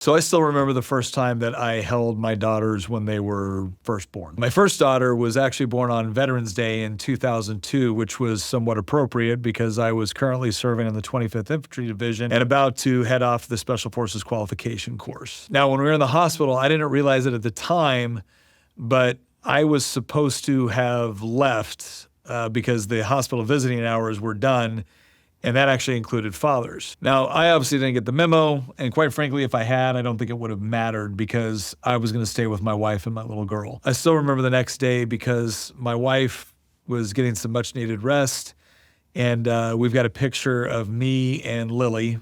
So I still remember the first time that I held my daughters when they were first born. My first daughter was actually born on Veterans Day in 2002, which was somewhat appropriate because I was currently serving in the 25th Infantry Division and about to head off the Special Forces qualification course. Now, when we were in the hospital, I didn't realize it at the time, but I was supposed to have left because the hospital visiting hours were done. And that actually included fathers. Now, I obviously didn't get the memo, and quite frankly, if I had, I don't think it would have mattered because I was gonna stay with my wife and my little girl. I still remember the next day because my wife was getting some much needed rest, and we've got a picture of me and Lily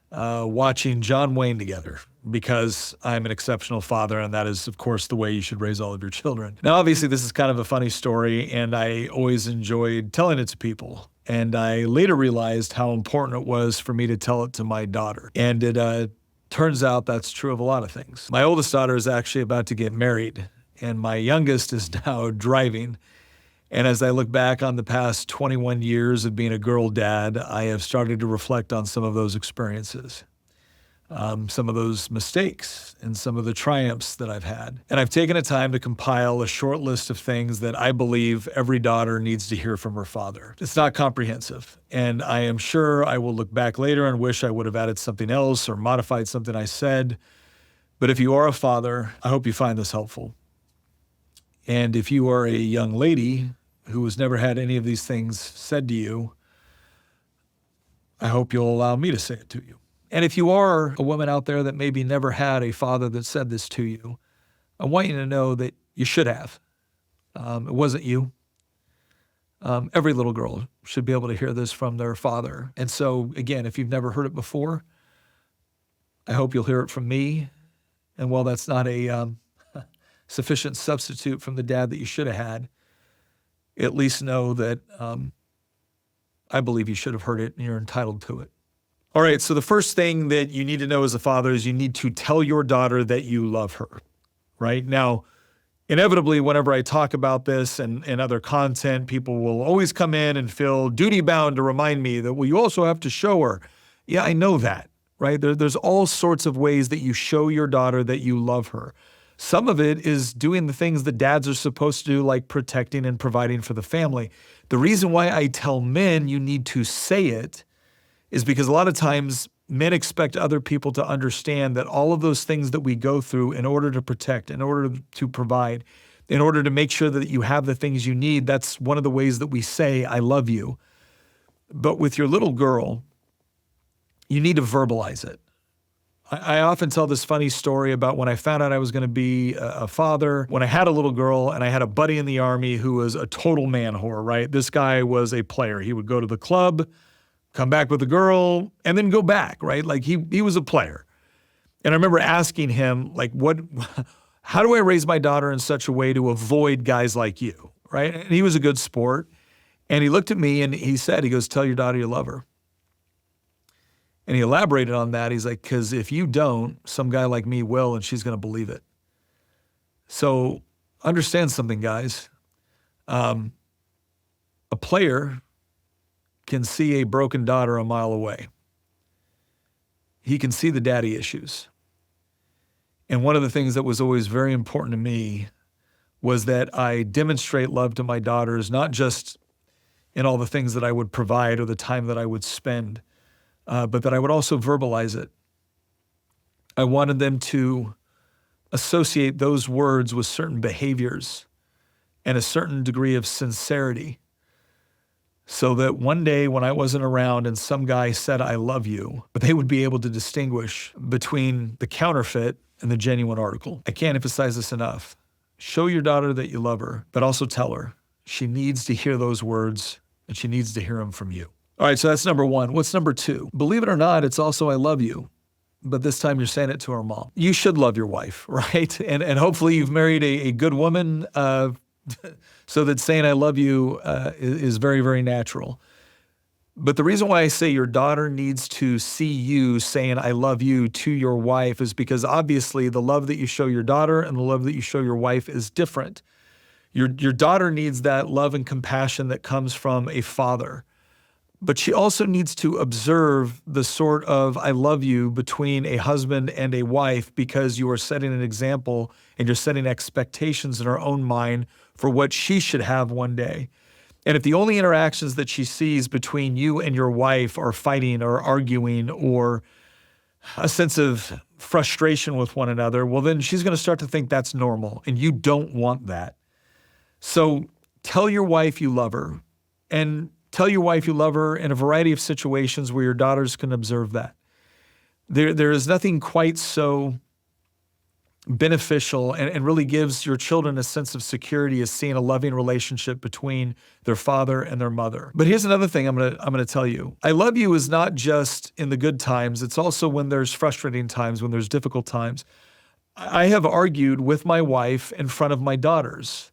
watching John Wayne together because I'm an exceptional father, and that is, of course, the way you should raise all of your children. Now, obviously, this is kind of a funny story, and I always enjoyed telling it to people. And I later realized how important it was for me to tell it to my daughter. And it turns out that's true of a lot of things. My oldest daughter is actually about to get married, and my youngest is now driving. And as I look back on the past 21 years of being a girl dad, I have started to reflect on some of those experiences, some of those mistakes, and some of the triumphs that I've had. And I've taken a time to compile a short list of things that I believe every daughter needs to hear from her father. It's not comprehensive, and I am sure I will look back later and wish I would have added something else or modified something I said. But if you are a father, I hope you find this helpful. And if you are a young lady who has never had any of these things said to you, I hope you'll allow me to say it to you. And if you are a woman out there that maybe never had a father that said this to you, I want you to know that you should have. It wasn't you. Every little girl should be able to hear this from their father. And so, again, if you've never heard it before, I hope you'll hear it from me. And while that's not a sufficient substitute from the dad that you should have had, at least know that I believe you should have heard it and you're entitled to it. All right, so the first thing that you need to know as a father is you need to tell your daughter that you love her, right? Now, inevitably, whenever I talk about this and other content, people will always come in and feel duty-bound to remind me that, well, you also have to show her. Yeah, I know that, right? There's all sorts of ways that you show your daughter that you love her. Some of it is doing the things that dads are supposed to do, like protecting and providing for the family. The reason why I tell men you need to say it is because a lot of times men expect other people to understand that all of those things that we go through in order to protect, in order to provide, in order to make sure that you have the things you need, that's one of the ways that we say, I love you. But with your little girl, you need to verbalize it. I often tell this funny story about when I found out I was going to be a father, when I had a little girl and I had a buddy in the Army who was a total man whore, right? This guy was a player. He would go to the club, come back with a girl, and then go back, right? Like he was a player. And I remember asking him, like, how do I raise my daughter in such a way to avoid guys like you, right? And he was a good sport. And he looked at me and he goes, tell your daughter you love her. And he elaborated on that. He's like, because if you don't, some guy like me will, and she's going to believe it. So understand something, guys. A player can see a broken daughter a mile away. He can see the daddy issues. And one of the things that was always very important to me was that I demonstrate love to my daughters, not just in all the things that I would provide or the time that I would spend, but that I would also verbalize it. I wanted them to associate those words with certain behaviors and a certain degree of sincerity, so that one day when I wasn't around and some guy said, I love you, but they would be able to distinguish between the counterfeit and the genuine article. I can't emphasize this enough. Show your daughter that you love her, but also tell her she needs to hear those words and she needs to hear them from you. All right, so that's number one. What's number two? Believe it or not, it's also I love you, but this time you're saying it to her mom. You should love your wife, right? And hopefully you've married a good woman so that saying I love you is very, very natural. But the reason why I say your daughter needs to see you saying I love you to your wife is because obviously the love that you show your daughter and the love that you show your wife is different. Your daughter needs that love and compassion that comes from a father. But she also needs to observe the sort of I love you between a husband and a wife, because you are setting an example and you're setting expectations in her own mind for what she should have one day. And if the only interactions that she sees between you and your wife are fighting or arguing or a sense of frustration with one another, well, then she's going to start to think that's normal, and you don't want that. So tell your wife you love her, and tell your wife you love her in a variety of situations where your daughters can observe that. There is nothing quite so beneficial and really gives your children a sense of security as seeing a loving relationship between their father and their mother. But here's another thing I'm gonna tell you. I love you is not just in the good times. It's also when there's frustrating times, when there's difficult times. I have argued with my wife in front of my daughters.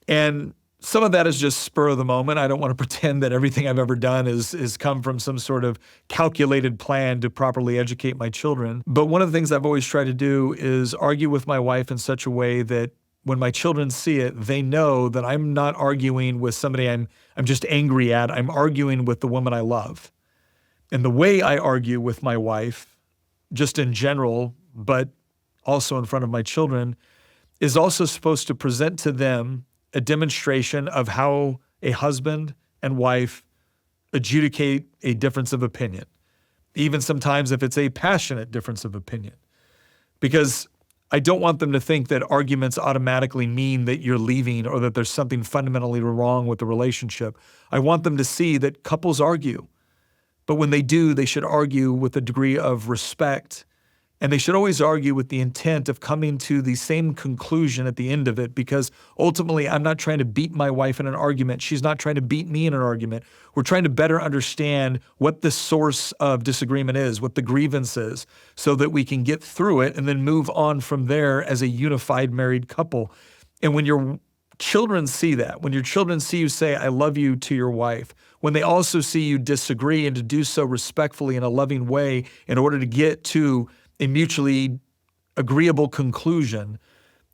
And some of that is just spur of the moment. I don't want to pretend that everything I've ever done is come from some sort of calculated plan to properly educate my children. But one of the things I've always tried to do is argue with my wife in such a way that when my children see it, they know that I'm not arguing with somebody I'm just angry at. I'm arguing with the woman I love. And the way I argue with my wife, just in general, but also in front of my children, is also supposed to present to them a demonstration of how a husband and wife adjudicate a difference of opinion, even sometimes if it's a passionate difference of opinion. Because I don't want them to think that arguments automatically mean that you're leaving or that there's something fundamentally wrong with the relationship. I want them to see that couples argue, but when they do, they should argue with a degree of respect. And they should always argue with the intent of coming to the same conclusion at the end of it, because ultimately I'm not trying to beat my wife in an argument. She's not trying to beat me in an argument. We're trying to better understand what the source of disagreement is, what the grievance is, so that we can get through it and then move on from there as a unified married couple. And when your children see that, when your children see you say, I love you to your wife, when they also see you disagree and to do so respectfully in a loving way in order to get to a mutually agreeable conclusion,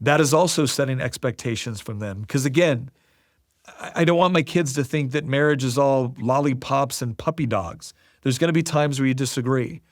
that is also setting expectations from them. Because again, I don't want my kids to think that marriage is all lollipops and puppy dogs. There's going to be times where you disagree,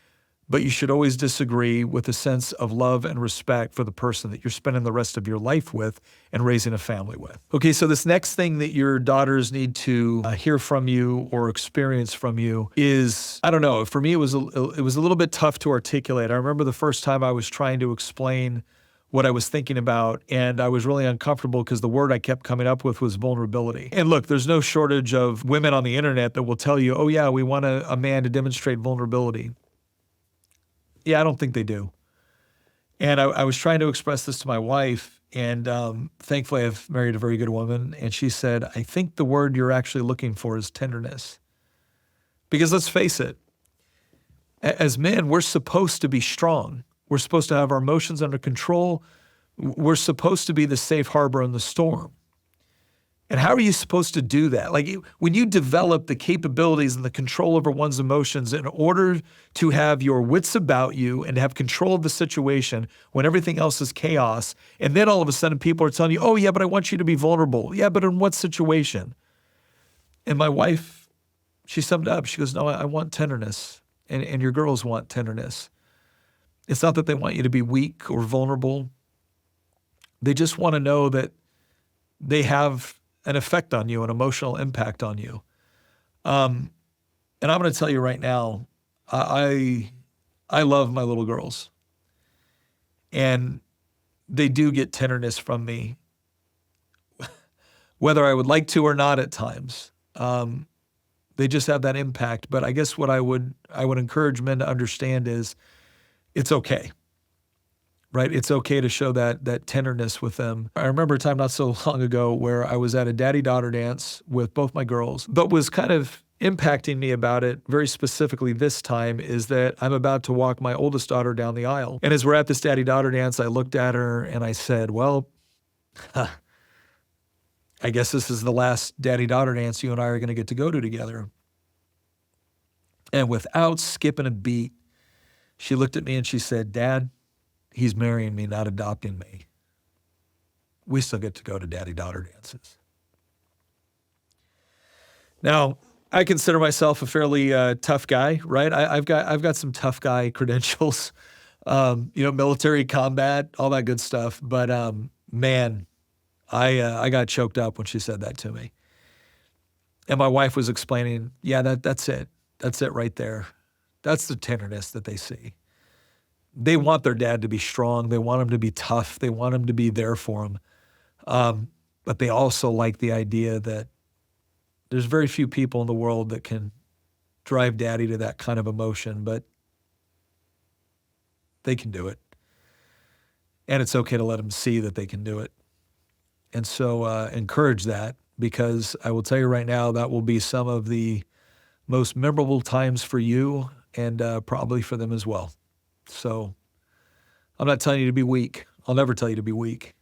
but you should always disagree with a sense of love and respect for the person that you're spending the rest of your life with and raising a family with. Okay, so this next thing that your daughters need to hear from you or experience from you is, I don't know, for me it was a little bit tough to articulate. I remember the first time I was trying to explain what I was thinking about, and I was really uncomfortable because the word I kept coming up with was vulnerability. And look, there's no shortage of women on the internet that will tell you, oh yeah, we want a man to demonstrate vulnerability. Yeah, I don't think they do. And I was trying to express this to my wife, and thankfully I've married a very good woman, and she said, I think the word you're actually looking for is tenderness. Because let's face it, as men, we're supposed to be strong. We're supposed to have our emotions under control. We're supposed to be the safe harbor in the storm. And how are you supposed to do that? Like when you develop the capabilities and the control over one's emotions in order to have your wits about you and to have control of the situation when everything else is chaos, and then all of a sudden people are telling you, oh yeah, but I want you to be vulnerable. Yeah, but in what situation? And my wife, she summed up. She goes, no, I want tenderness, and your girls want tenderness. It's not that they want you to be weak or vulnerable. They just want to know that they have an effect on you, an emotional impact on you. And I'm going to tell you right now, I love my little girls. And they do get tenderness from me, whether I would like to or not at times. They just have that impact. But I guess what I would encourage men to understand is it's okay. Right? It's okay to show that tenderness with them. I remember a time not so long ago where I was at a daddy-daughter dance with both my girls, but was kind of impacting me about it very specifically this time is that I'm about to walk my oldest daughter down the aisle. And as we're at this daddy-daughter dance, I looked at her and I said, well, I guess this is the last daddy-daughter dance you and I are going to get to go to together. And without skipping a beat, she looked at me and she said, Dad, he's marrying me, not adopting me. We still get to go to daddy-daughter dances. Now, I consider myself a fairly tough guy, right? I've got some tough guy credentials, military combat, all that good stuff. But man, I got choked up when she said that to me. And my wife was explaining, yeah, that's it. That's it right there. That's the tenderness that they see. They want their dad to be strong. They want him to be tough. They want him to be there for him. But they also like the idea that there's very few people in the world that can drive daddy to that kind of emotion, but they can do it. And it's okay to let them see that they can do it. And so encourage that, because I will tell you right now, that will be some of the most memorable times for you and probably for them as well. So I'm not telling you to be weak. I'll never tell you to be weak.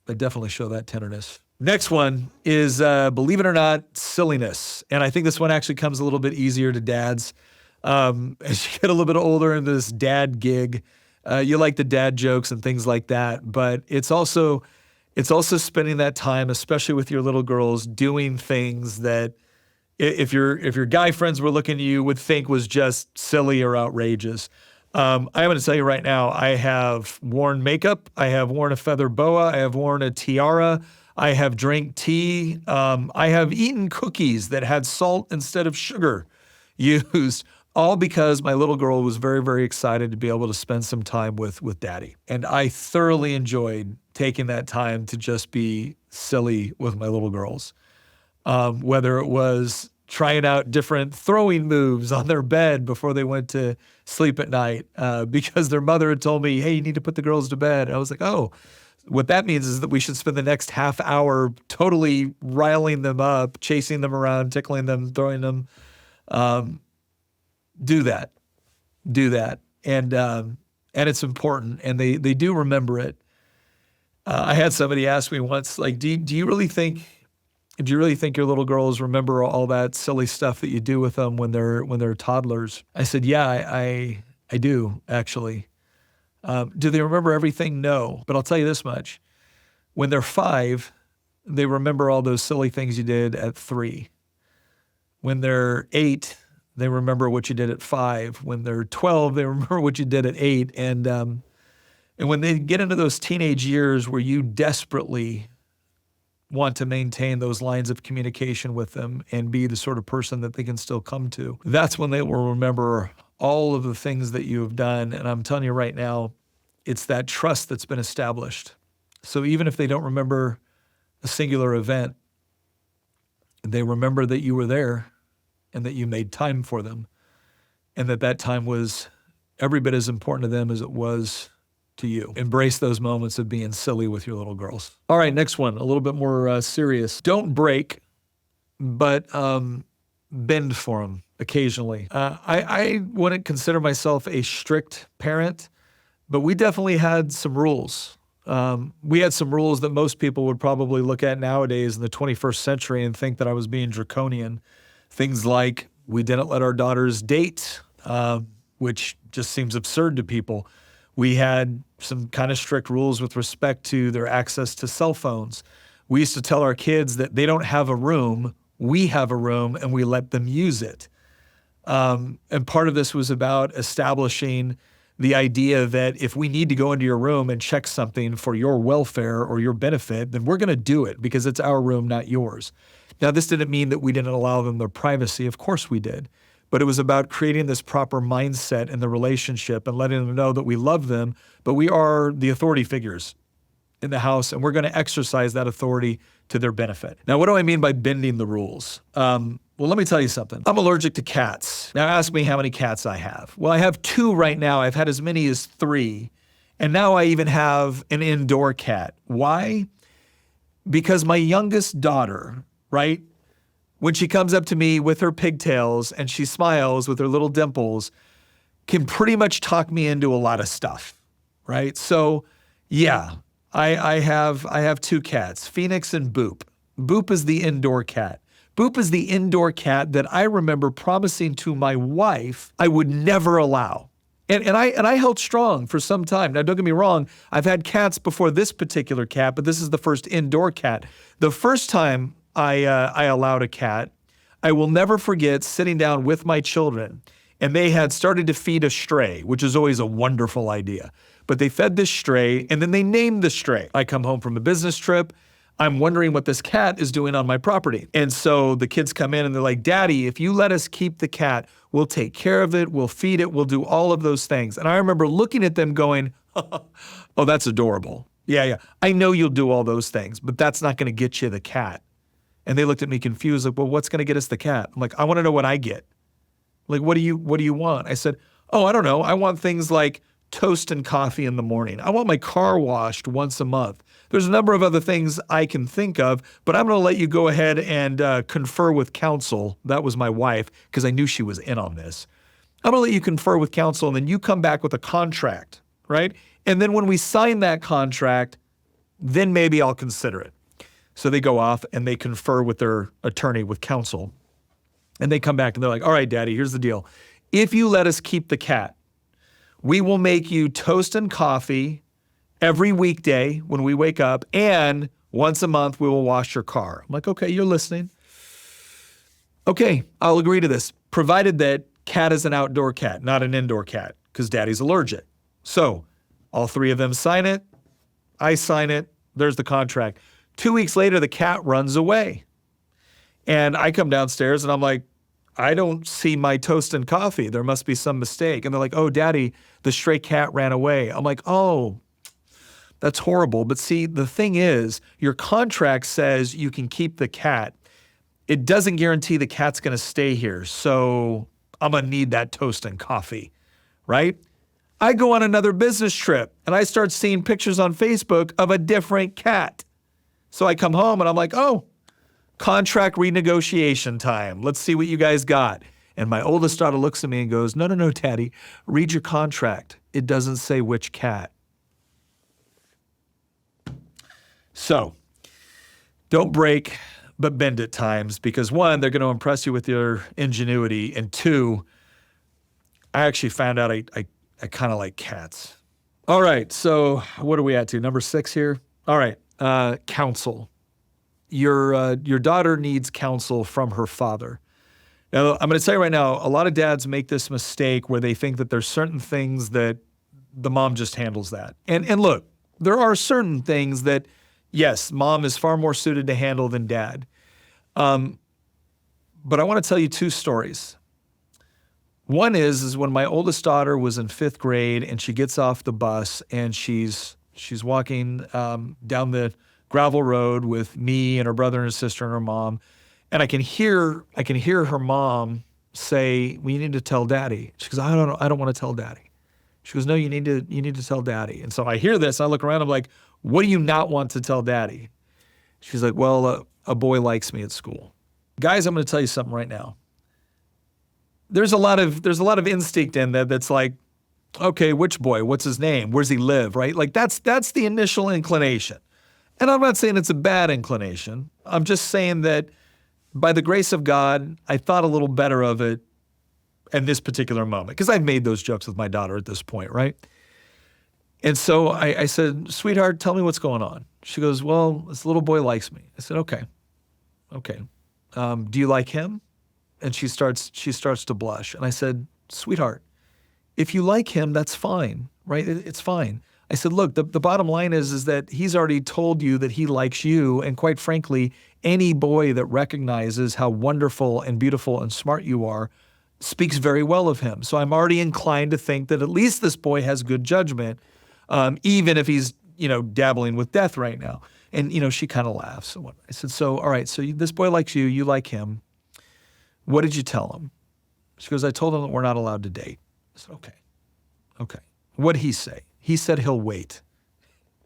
But definitely show that tenderness. Next one is, believe it or not, silliness. And I think this one actually comes a little bit easier to dads. As you get a little bit older in this dad gig, you like the dad jokes and things like that. But it's also spending that time, especially with your little girls, doing things that if your guy friends were looking at you would think was just silly or outrageous. I'm going to tell you right now, I have worn makeup. I have worn a feather boa. I have worn a tiara. I have drank tea. I have eaten cookies that had salt instead of sugar used, all because my little girl was very, very excited to be able to spend some time with daddy. And I thoroughly enjoyed taking that time to just be silly with my little girls. Whether it was trying out different throwing moves on their bed before they went to sleep at night, because their mother had told me, hey, you need to put the girls to bed. And I was like, oh, what that means is that we should spend the next half hour totally riling them up, chasing them around, tickling them, throwing them. Do that. And it's important. And they do remember it. I had somebody ask me once, like, do you really think your little girls remember all that silly stuff that you do with them when they're toddlers? I said, yeah, I do, actually. Do they remember everything? No. But I'll tell you this much. When they're 5, they remember all those silly things you did at 3. When they're 8, they remember what you did at 5. When they're 12, they remember what you did at 8. And when they get into those teenage years where you desperately want to maintain those lines of communication with them and be the sort of person that they can still come to, that's when they will remember all of the things that you have done. And I'm telling you right now, it's that trust that's been established. So even if they don't remember a singular event, they remember that you were there and that you made time for them, and that time was every bit as important to them as it was to you. Embrace those moments of being silly with your little girls. All right, next one, a little bit more serious. Don't break, but bend for them occasionally. I wouldn't consider myself a strict parent, but we definitely had some rules. We had some rules that most people would probably look at nowadays in the 21st century and think that I was being draconian. Things like we didn't let our daughters date, which just seems absurd to people. We had some kind of strict rules with respect to their access to cell phones. We used to tell our kids that they don't have a room, we have a room, and we let them use it. And part of this was about establishing the idea that if we need to go into your room and check something for your welfare or your benefit, then we're going to do it because it's our room, not yours. Now, this didn't mean that we didn't allow them their privacy. Of course we did. But it was about creating this proper mindset in the relationship and letting them know that we love them, but we are the authority figures in the house, and we're going to exercise that authority to their benefit. Now, what do I mean by bending the rules? Well, let me tell you something. I'm allergic to cats. Now, ask me how many cats I have. Well, I have 2 right now. I've had as many as 3. And now I even have an indoor cat. Why? Because my youngest daughter, right, when she comes up to me with her pigtails and she smiles with her little dimples, can pretty much talk me into a lot of stuff, right? So, yeah, I have 2 cats, Phoenix and Boop. Boop is the indoor cat. Boop is the indoor cat that I remember promising to my wife I would never allow. And I held strong for some time. Now, don't get me wrong, I've had cats before this particular cat, but this is the first indoor cat. The first time I allowed a cat, I will never forget sitting down with my children, and they had started to feed a stray, which is always a wonderful idea. But they fed this stray, and then they named the stray. I come home from a business trip. I'm wondering what this cat is doing on my property. And so the kids come in and they're like, Daddy, if you let us keep the cat, we'll take care of it, we'll feed it, we'll do all of those things. And I remember looking at them going, oh, that's adorable. Yeah. I know you'll do all those things, but that's not going to get you the cat. And they looked at me confused, like, well, what's going to get us the cat? I'm like, I want to know what I get. Like, what do you want? I said, oh, I don't know. I want things like toast and coffee in the morning. I want my car washed once a month. There's a number of other things I can think of, but I'm going to let you go ahead and confer with Counsel. That was my wife, because I knew she was in on this. I'm going to let you confer with Counsel, and then you come back with a contract, right? And then when we sign that contract, then maybe I'll consider it. So they go off and they confer with their attorney, with Counsel. And they come back and they're like, all right, Daddy, here's the deal. If you let us keep the cat, we will make you toast and coffee every weekday when we wake up, and once a month we will wash your car. I'm like, okay, you're listening. Okay, I'll agree to this, provided that cat is an outdoor cat, not an indoor cat, because Daddy's allergic. So all three of them sign it. I sign it. There's the contract. 2 weeks later, the cat runs away. And I come downstairs and I'm like, I don't see my toast and coffee. There must be some mistake. And they're like, oh, Daddy, the stray cat ran away. I'm like, oh, that's horrible. But see, the thing is, your contract says you can keep the cat. It doesn't guarantee the cat's going to stay here. So I'm going to need that toast and coffee, right? I go on another business trip and I start seeing pictures on Facebook of a different cat. So I come home and I'm like, oh, contract renegotiation time. Let's see what you guys got. And my oldest daughter looks at me and goes, no, Daddy, read your contract. It doesn't say which cat. So don't break, but bend at times, because one, they're going to impress you with your ingenuity. And two, I actually found out I kind of like cats. All right. So what are we at to? Number 6 here. All right. Counsel. Your daughter needs counsel from her father. Now, I'm going to tell you right now, a lot of dads make this mistake where they think that there's certain things that the mom just handles that. And look, there are certain things that, yes, mom is far more suited to handle than dad. But I want to tell you 2 stories. One is when my oldest daughter was in 5th grade and she gets off the bus and she's walking down the gravel road with me and her brother and her sister and her mom. And I can hear her mom say, "We need to tell Daddy." She goes, "I don't want to tell Daddy." She goes, "No, you need to tell Daddy." And so I hear this, I look around, I'm like, "What do you not want to tell Daddy?" She's like, "Well, a boy likes me at school." Guys, I'm going to tell you something right now. There's a lot of instinct in that that's like, okay, which boy? What's his name? Where's he live? Right? Like that's the initial inclination. And I'm not saying it's a bad inclination. I'm just saying that by the grace of God, I thought a little better of it in this particular moment, because I've made those jokes with my daughter at this point, right? And so I said, "Sweetheart, tell me what's going on." She goes, "Well, this little boy likes me." I said, Okay. Do you like him?" And she starts to blush. And I said, "Sweetheart, if you like him, that's fine, right? It's fine." I said, "Look, the bottom line is that he's already told you that he likes you. And quite frankly, any boy that recognizes how wonderful and beautiful and smart you are speaks very well of him. So I'm already inclined to think that at least this boy has good judgment, even if he's, dabbling with death right now." And, she kind of laughs. So I said, "So, all right, so this boy likes you, you like him. What did you tell him?" She goes, "I told him that we're not allowed to date." I said, Okay. What'd he say? He said he'll wait.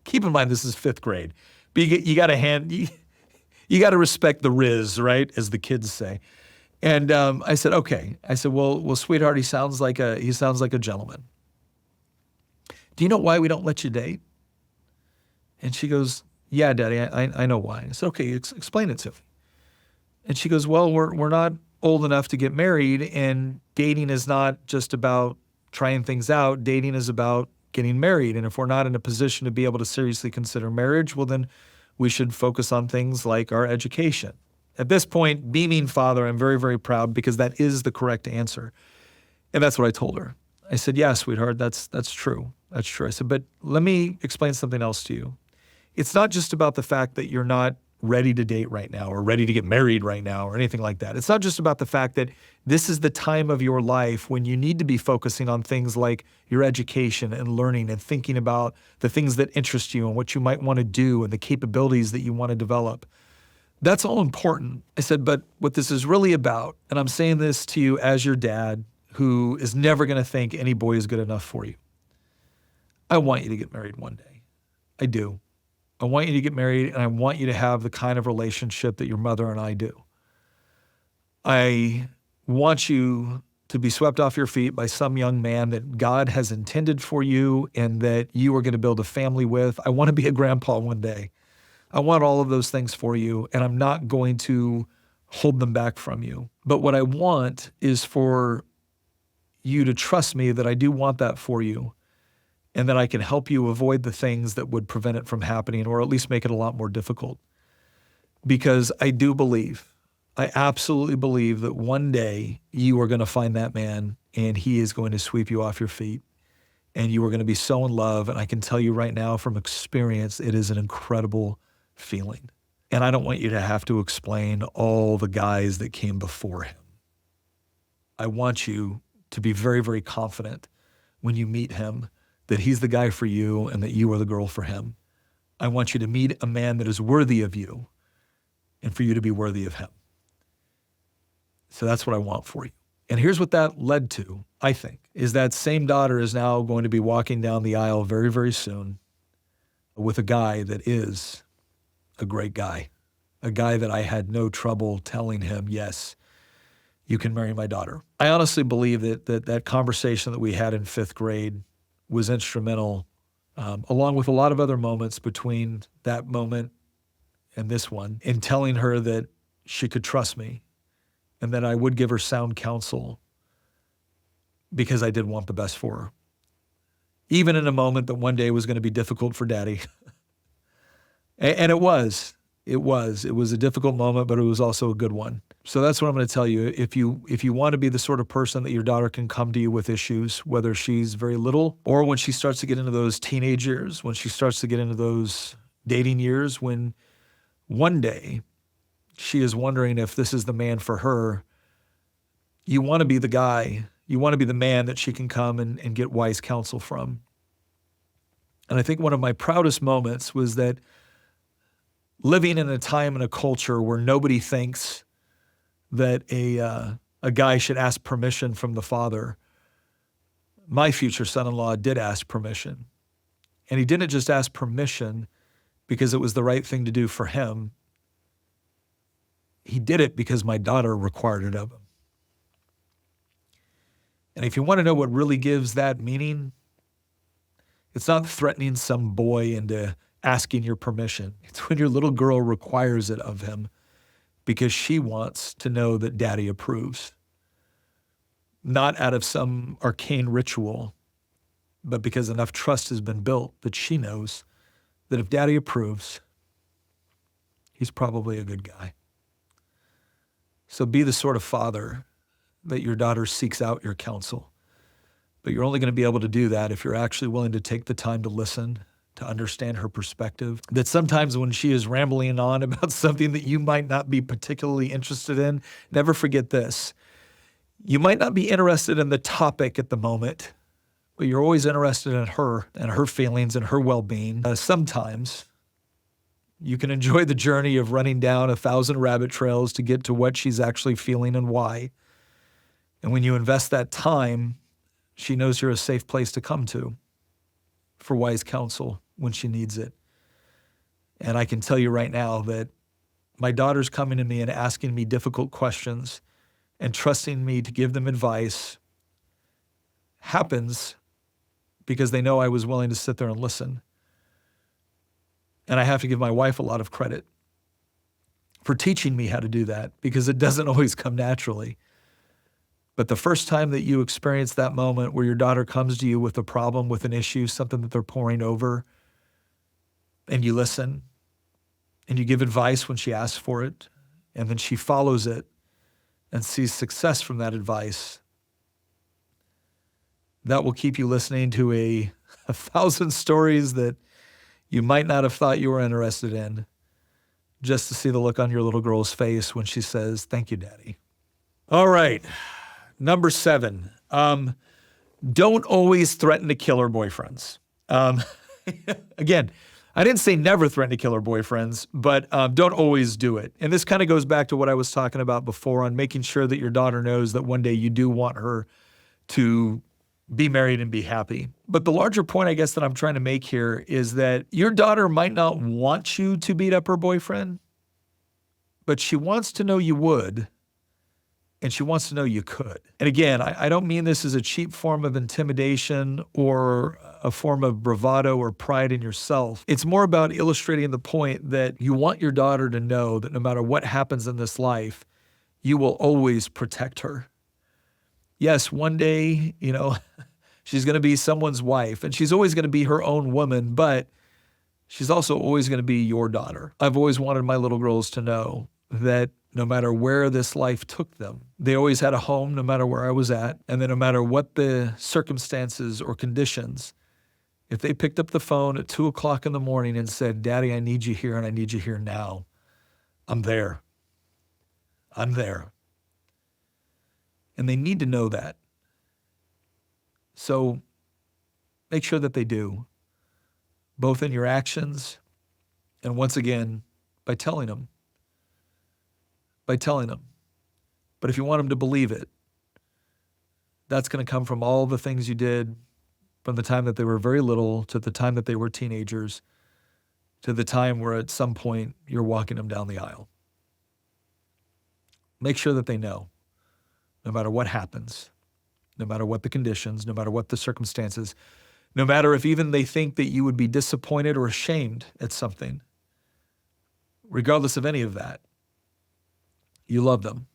Keep in mind, this is 5th grade. But you got to respect the Riz, right? As the kids say. And I said, okay. I said, well, sweetheart, he sounds like a gentleman. Do you know why we don't let you date? And she goes, "Yeah, Daddy, I know why." I said, "Okay, explain it to me." And she goes, "Well, we're not old enough to get married, and dating is not just about trying things out. Dating is about getting married. And if we're not in a position to be able to seriously consider marriage, well, then we should focus on things like our education." At this point, beaming father, I'm very, very proud because that is the correct answer. And that's what I told her. I said, yeah, sweetheart, that's true. That's true. I said, but let me explain something else to you. It's not just about the fact that you're not ready to date right now or ready to get married right now or anything like that. It's not just about the fact that this is the time of your life when you need to be focusing on things like your education and learning and thinking about the things that interest you and what you might want to do and the capabilities that you want to develop. That's all important. I said, but what this is really about, and I'm saying this to you as your dad who is never going to think any boy is good enough for you. I want you to get married one day. I do. I want you to get married, and I want you to have the kind of relationship that your mother and I do. I want you to be swept off your feet by some young man that God has intended for you and that you are going to build a family with. I want to be a grandpa one day. I want all of those things for you, and I'm not going to hold them back from you. But what I want is for you to trust me that I do want that for you, and that I can help you avoid the things that would prevent it from happening or at least make it a lot more difficult. Because I do believe, I absolutely believe that one day you are going to find that man and he is going to sweep you off your feet and you are going to be so in love. And I can tell you right now from experience, it is an incredible feeling. And I don't want you to have to explain all the guys that came before him. I want you to be very, very confident when you meet him that he's the guy for you and that you are the girl for him. I want you to meet a man that is worthy of you and for you to be worthy of him. So that's what I want for you. And here's what that led to, I think, is that same daughter is now going to be walking down the aisle very, very soon with a guy that is a great guy, a guy that I had no trouble telling him, yes, you can marry my daughter. I honestly believe that conversation that we had in 5th grade was instrumental, along with a lot of other moments between that moment and this one, in telling her that she could trust me and that I would give her sound counsel because I did want the best for her. Even in a moment that one day was going to be difficult for Daddy. And it was. It was a difficult moment, but it was also a good one. So that's what I'm going to tell you. If you want to be the sort of person that your daughter can come to you with issues, whether she's very little or when she starts to get into those teenage years, when she starts to get into those dating years, when one day she is wondering if this is the man for her, you want to be the guy, you want to be the man that she can come and get wise counsel from. And I think one of my proudest moments was that living in a time and a culture where nobody thinks that a guy should ask permission from the father, my future son-in-law did ask permission. And he didn't just ask permission because it was the right thing to do for him. He did it because my daughter required it of him. And if you want to know what really gives that meaning, it's not threatening some boy into asking your permission. It's when your little girl requires it of him because she wants to know that Daddy approves. Not out of some arcane ritual, but because enough trust has been built that she knows that if Daddy approves, he's probably a good guy. So be the sort of father that your daughter seeks out your counsel. But you're only going to be able to do that if you're actually willing to take the time to listen, to understand her perspective. That sometimes when she is rambling on about something that you might not be particularly interested in, never forget this. You might not be interested in the topic at the moment, but you're always interested in her and her feelings and her well-being. Sometimes you can enjoy the journey of running down 1,000 rabbit trails to get to what she's actually feeling and why. And when you invest that time, she knows you're a safe place to come to for wise counsel when she needs it. And I can tell you right now that my daughter's coming to me and asking me difficult questions and trusting me to give them advice happens because they know I was willing to sit there and listen. And I have to give my wife a lot of credit for teaching me how to do that because it doesn't always come naturally. But the first time that you experience that moment where your daughter comes to you with a problem, with an issue, something that they're pouring over, and you listen, and you give advice when she asks for it, and then she follows it and sees success from that advice, that will keep you listening to a 1,000 stories that you might not have thought you were interested in, just to see the look on your little girl's face when she says, "Thank you, Daddy." All right. Number 7. Don't always threaten to kill her boyfriends. Again, I didn't say never threaten to kill her boyfriends, but don't always do it. And this kind of goes back to what I was talking about before on making sure that your daughter knows that one day you do want her to be married and be happy. But the larger point, I guess, that I'm trying to make here is that your daughter might not want you to beat up her boyfriend, but she wants to know you would, and she wants to know you could. And again, I don't mean this as a cheap form of intimidation or a form of bravado or pride in yourself. It's more about illustrating the point that you want your daughter to know that no matter what happens in this life, you will always protect her. Yes, one day, she's going to be someone's wife, and she's always going to be her own woman, but she's also always going to be your daughter. I've always wanted my little girls to know that no matter where this life took them, they always had a home no matter where I was at, and that no matter what the circumstances or conditions, if they picked up the phone at 2 o'clock in the morning and said, "Daddy, I need you here, and I need you here now," I'm there. I'm there. And they need to know that. So make sure that they do, both in your actions and once again, by telling them. But if you want them to believe it, that's going to come from all the things you did from the time that they were very little to the time that they were teenagers to the time where at some point you're walking them down the aisle. Make sure that they know. No matter what happens, no matter what the conditions, no matter what the circumstances, no matter if even they think that you would be disappointed or ashamed at something, regardless of any of that, you love them.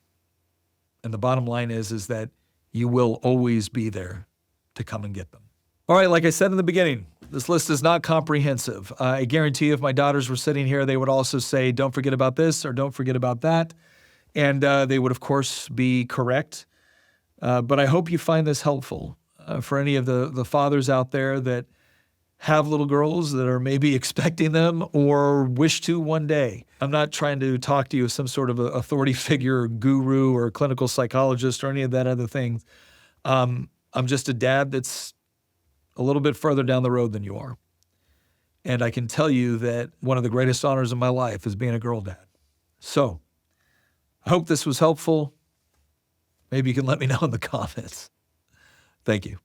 And the bottom line is that you will always be there to come and get them. All right, like I said in the beginning, this list is not comprehensive. I guarantee you if my daughters were sitting here, they would also say, "Don't forget about this," or "Don't forget about that." And they would, of course, be correct. But I hope you find this helpful for any of the fathers out there that have little girls that are maybe expecting them or wish to one day. I'm not trying to talk to you as some sort of a authority figure, guru, or clinical psychologist or any of that other thing. I'm just a dad that's a little bit further down the road than you are. And I can tell you that one of the greatest honors of my life is being a girl dad. So I hope this was helpful. Maybe you can let me know in the comments. Thank you.